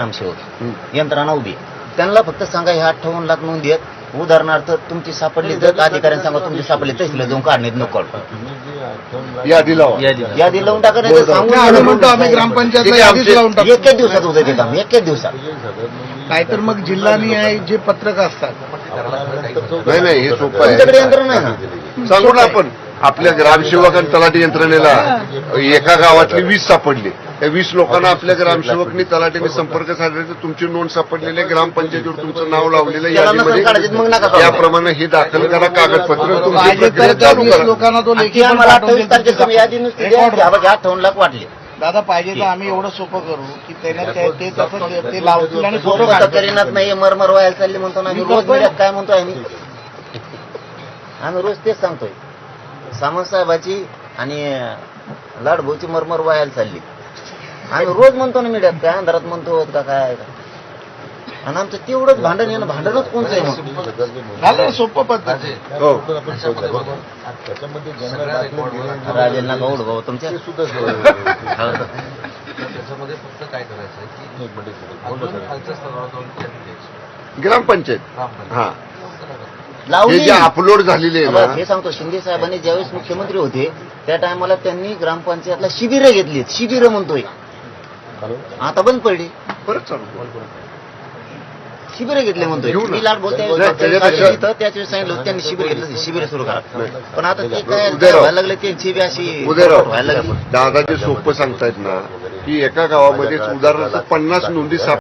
ग्रामसेवक यंत्रणा उभी त्यांना फक्त सांगा ह्या 58 लाख नोंदी आहेत, उदाहरणार्थ तुमची सापडली तर अधिकाऱ्यांना सांगा तुमची सापडली तहसील जाऊन काढण्यात नको यादी लावून टाका नाही तर सांगून आम्ही म्हणतो आम्ही ग्रामपंचायतला यादीच लावून टाकतो. एकेच दिवसात होतं ते काम, एकेच दिवसात. नाहीतर मग जिल्हानिहाय जे पत्रक असतात नाही हे सोपं तुमच्याकडे आहे. यंत्रणा आहे ना. सांगू ना आपण आपल्या ग्रामसेवक आणि तलाठी यंत्रणेला एका गावातली 20 सापडली. त्या 20 लोकांना आपल्या ग्रामसेवकनी तलाठीने संपर्क साधला तर तुमची नोंद सापडलेली ग्रामपंचायतीवर तुमचं नाव लावलेलं त्याला नसेल काढायचं मग नका काढू. याप्रमाणे हे दाखल करा कागदपत्र तुमची पाहिजे प्रक्रिया तर त्या चालू 20 करा. लोकांना तो लेखी आणखी पण आम्हाला पाठवून 28 तारखेची देतो. यादी नुसती द्या की हा बघा 58 लाख वाटले. दादा पाहिजे तर आम्ही एवढं सोपं करू की त्याने ते तसं ते लावतील आणि फोटो सोपं तर काढतील. करीनाच नाही, मरमर व्हायला चालली म्हणतो ना आम्ही रोज मीडियात काय म्हणतोय आम्ही रोज तेच सांगतोय. सामंत साहेबाची आणि लाडभाऊची मरमर व्हायला चालली. आम्ही रोज म्हणतो ना मीडियात, काय अंधारात म्हणतो का काय. आणि आमचं तेवढंच भांडण आहे ना, भांडणच कोणतं आहे मग. झालं सोपं पद्धत. हो राजेंना गौड भाऊ तुमच्या त्याच्यामध्ये फक्त काय करायचं की खालच्या स्तरावर जाऊन ग्रामपंचायत हा हे लावली जे अपलोड झालेले आहे ना हे सांगतो. शिंदे साहेबांनी ज्यावेळेस मुख्यमंत्री होते त्या टायमाला त्यांनी ग्रामपंचायतला शिबिरं घेतली. शिबिरं म्हणतोय आता बंद पडली. परत चालू शिबिरं घेतले म्हणतोय. घेऊ ना. मी लाडभाऊ नाही, त्याच्यापेक्षा- त्याच वेळेस सांगितलं होतं त्यांनी शिबिर घेतलं, शिबिर सुरू करा. पण आता ते काय उदयराव. व्हायला लागले त्यांची बी अशी उदयराव व्हायला लागली. दादा जे सोपं सांगतायत ना की एका गावामध्ये उदाहरणार्थ 50 नोंदी